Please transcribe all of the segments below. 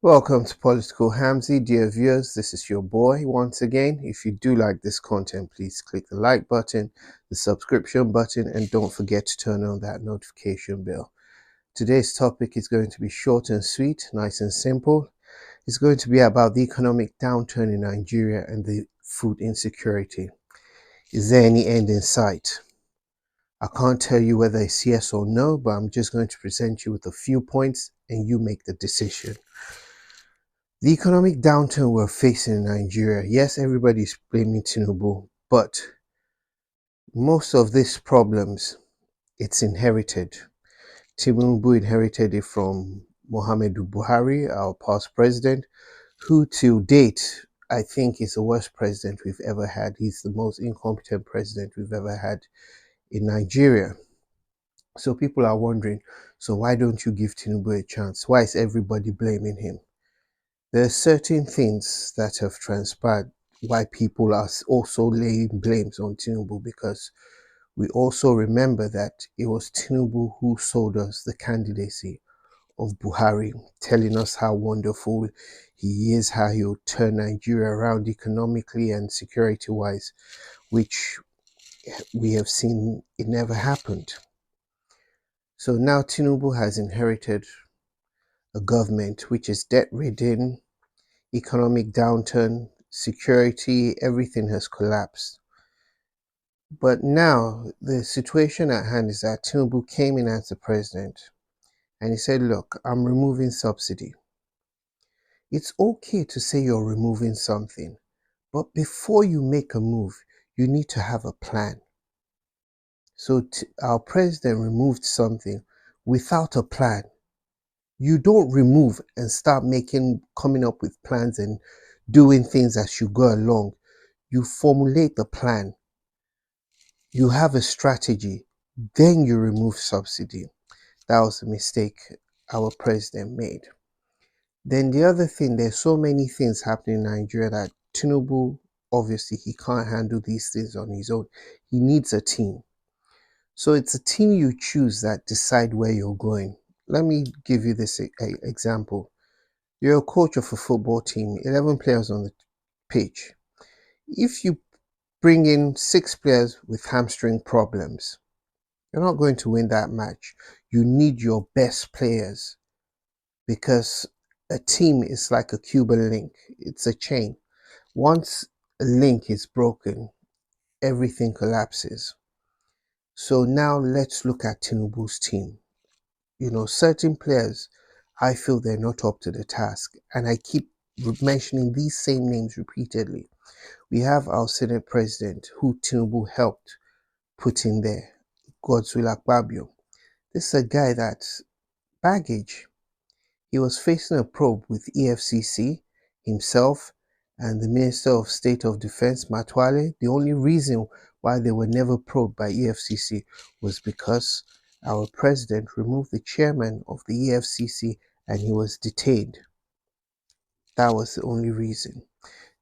Welcome to Political Hamzy, dear viewers. This is your boy once again. If you do like this content, please click the like button, the subscription button, and don't forget to turn on that notification bell. Today's topic is going to be short and sweet, nice and simple. It's going to be about the economic downturn in Nigeria and the food insecurity. Is there any end in sight? I can't tell you whether it's yes or no, but I'm just going to present you with a few points and you make the decision. The economic downturn we're facing in Nigeria, yes, everybody's blaming Tinubu, but most of these problems, it's inherited. Tinubu inherited it from Muhammadu Buhari, our past president, who till date, I think is the worst president we've ever had. He's the most incompetent president we've ever had in Nigeria. So people are wondering, so why don't you give Tinubu a chance? Why is everybody blaming him? There are certain things that have transpired why people are also laying blames on Tinubu, because we also remember that it was Tinubu who sold us the candidacy of Buhari, telling us how wonderful he is, how he'll turn Nigeria around economically and security wise, which we have seen it never happened. So now Tinubu has inherited a government which is debt ridden, economic downturn, security, everything has collapsed. But now the situation at hand is that Tinubu came in as the president and he said, look, I'm removing subsidy. It's okay to say you're removing something, but before you make a move, you need to have a plan. So our president removed something without a plan. You don't remove and start coming up with plans and doing things as you go along. You formulate the plan, you have a strategy, then you remove subsidy. That was a mistake our president made. Then the other thing, there's so many things happening in Nigeria that Tinubu, obviously he can't handle these things on his own. He needs a team. So it's a team you choose that decide where you're going. Let me give you this example. You're a coach of a football team, 11 players on the pitch. If you bring in 6 players with hamstring problems, you're not going to win that match. You need your best players, because a team is like a Cuban link. It's a chain. Once a link is broken, everything collapses. So now let's look at Tinubu's team. Certain players, I feel they're not up to the task. And I keep mentioning these same names repeatedly. We have our Senate president, who Tinubu helped put in there, Godswill Akpabio. This is a guy that's baggage. He was facing a probe with EFCC, himself, and the Minister of State of Defense, Matwale. The only reason why they were never probed by EFCC was because our president removed the chairman of the EFCC and he was detained. That was the only reason.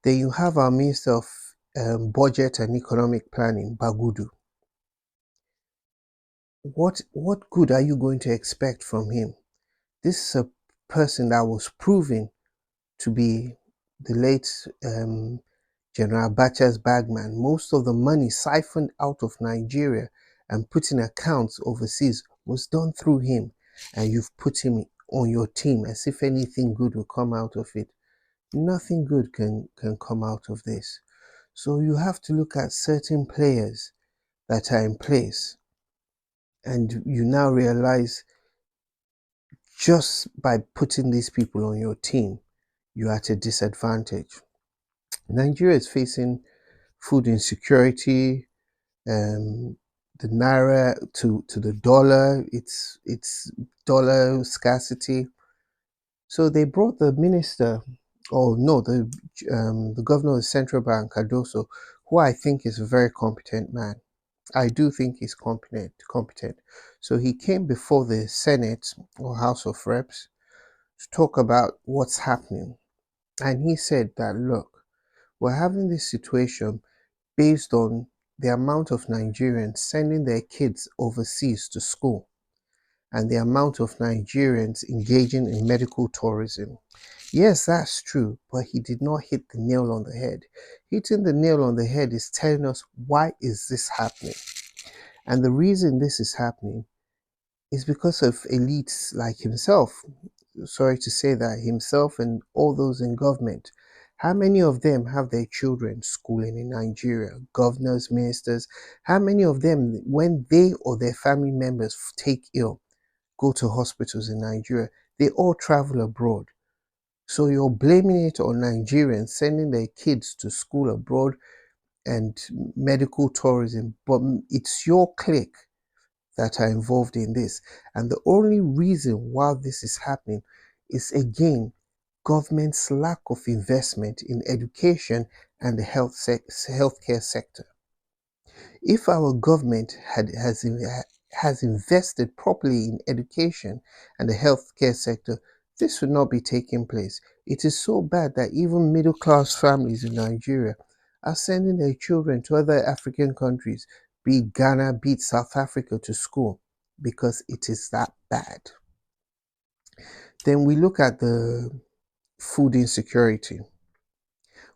Then you have our Minister of Budget and Economic Planning, Bagudu. What good are you going to expect from him? This is a person that was proven to be the late General Abacha's bagman. Most of the money siphoned out of Nigeria and put in accounts overseas was done through him, and you've put him on your team as if anything good will come out of it. Nothing good can come out of this. So you have to look at certain players that are in place, and you now realize just by putting these people on your team, you're at a disadvantage. Nigeria is facing food insecurity, the naira to the dollar, it's dollar scarcity. So they brought the minister, or no, the governor of the central bank, Cardoso, who I think is a very competent man. I do think he's competent. So he came before the Senate or House of Reps to talk about what's happening. And he said that, look, we're having this situation based on the amount of Nigerians sending their kids overseas to school. and the amount of Nigerians engaging in medical tourism. Yes, that's true, but he did not hit the nail on the head. Hitting the nail on the head is telling us why is this happening. And the reason this is happening is because of elites like himself. Sorry to say that, himself and all those in government. How many of them have their children schooling in Nigeria? Governors, ministers. How many of them, when they or their family members take ill, go to hospitals in Nigeria, they all travel abroad? So you're blaming it on Nigerians sending their kids to school abroad and medical tourism, but it's your clique that are involved in this. And the only reason why this is happening is, again, government's lack of investment in education and the healthcare sector. If our government has invested properly in education and the healthcare sector, this would not be taking place. It is so bad that even middle class families in Nigeria are sending their children to other African countries, be it Ghana, be it South Africa, to school because it is that bad. Then we look at the food insecurity.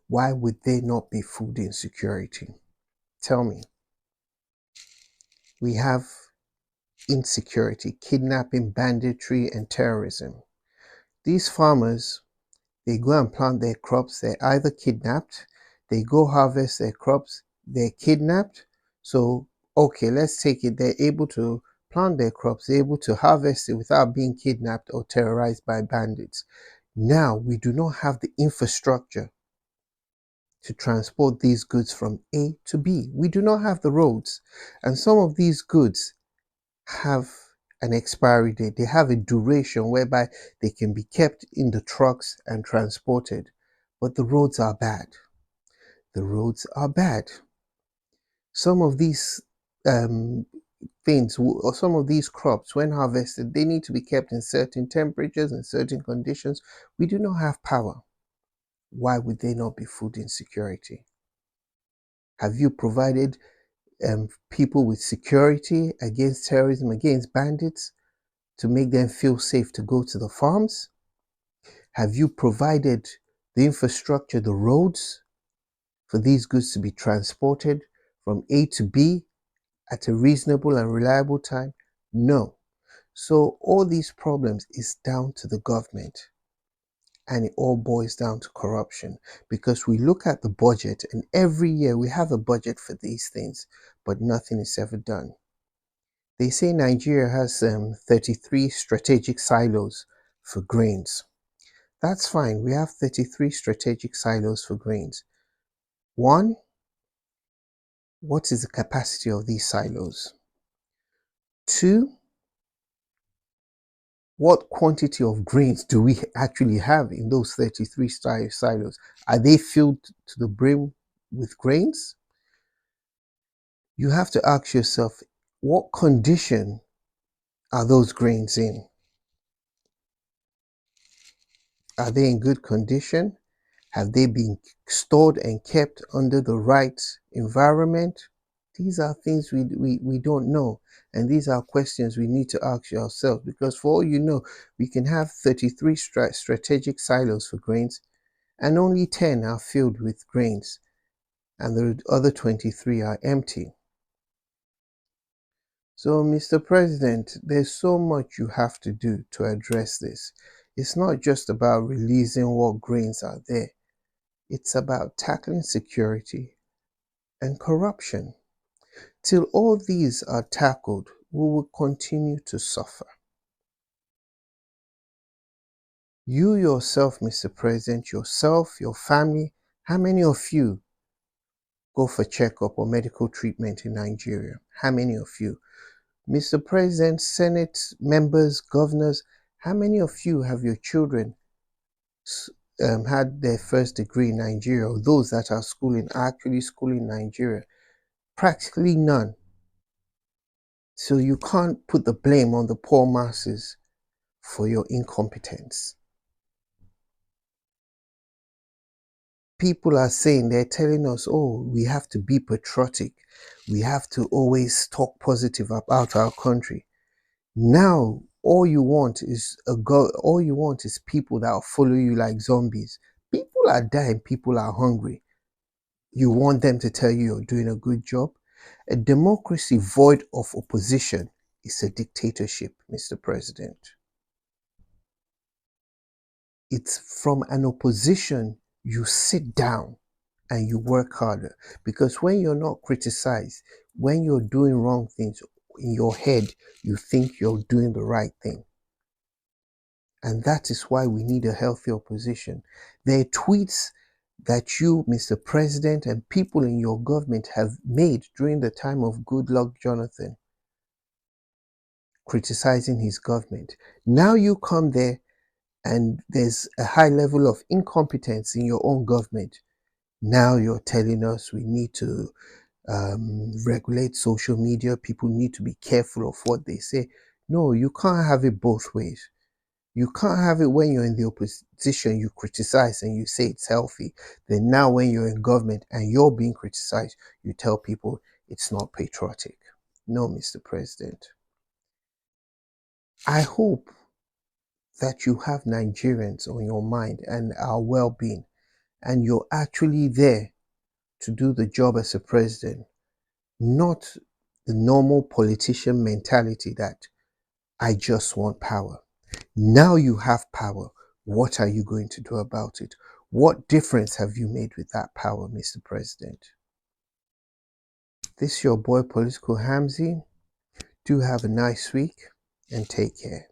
Why would there not be food insecurity? Tell me. We have insecurity, kidnapping, banditry, and terrorism. These farmers, they go and plant their crops, they're either kidnapped, they go harvest their crops, they're kidnapped. So, okay, let's take it, they're able to plant their crops, they're able to harvest it without being kidnapped or terrorized by bandits. Now, we do not have the infrastructure to transport these goods from A to B. We do not have the roads. And some of these goods have an expiry date. They have a duration whereby they can be kept in the trucks and transported. But the roads are bad. The roads are bad. Some of these things, or some of these crops, when harvested, they need to be kept in certain temperatures and certain conditions. We do not have power. Why would there not be food insecurity? Have you provided people with security against terrorism, against bandits, to make them feel safe to go to the farms? Have you provided the infrastructure, the roads, for these goods to be transported from A to B at a reasonable and reliable time? No. So all these problems is down to the government, and it all boils down to corruption, because we look at the budget and every year we have a budget for these things, but nothing is ever done. They say Nigeria has 33 strategic silos for grains. That's fine. We have 33 strategic silos for grains. One, what is the capacity of these silos? Two, what quantity of grains do we actually have in those 33 silos? Are they filled to the brim with grains? You have to ask yourself, what condition are those grains in? Are they in good condition? Have they been stored and kept under the right environment? These are things we don't know. And these are questions we need to ask ourselves, because for all you know, we can have 33 strategic silos for grains and only 10 are filled with grains and the other 23 are empty. So, Mr. President, there's so much you have to do to address this. It's not just about releasing what grains are there. It's about tackling security and corruption. Till all these are tackled, we will continue to suffer. You yourself, Mr. President, yourself, your family, how many of you go for checkup or medical treatment in Nigeria? How many of you? Mr. President, Senate members, governors, how many of you have your children had their first degree in Nigeria, or those that are actually schooling in Nigeria? Practically none. So you can't put the blame on the poor masses for your incompetence. People are saying, they're telling us, oh, we have to be patriotic. We have to always talk positive about our country. Now all you want is people that will follow you like zombies. People are dying, people are hungry. You want them to tell you you're doing a good job? A democracy void of opposition is a dictatorship, Mr. President. It's from an opposition you sit down and you work harder. Because when you're not criticized, when you're doing wrong things, in your head, you think you're doing the right thing. And that is why we need a healthy opposition. There are tweets that you, Mr. President, and people in your government have made during the time of Goodluck Jonathan, criticizing his government. Now you come there and there's a high level of incompetence in your own government. Now you're telling us we need to regulate social media. People need to be careful of what they say. No, you can't have it both ways. You can't have it when you're in the opposition, you criticize and you say it's healthy. Then now when you're in government and you're being criticized, you tell people it's not patriotic. No, Mr. President. I hope that you have Nigerians on your mind and our well-being, and you're actually there to do the job as a president, not the normal politician mentality that I just want power. Now you have power. What are you going to do about it? What difference have you made with that power, Mr. President? This is your boy, Political Hamzy. Do have a nice week and take care.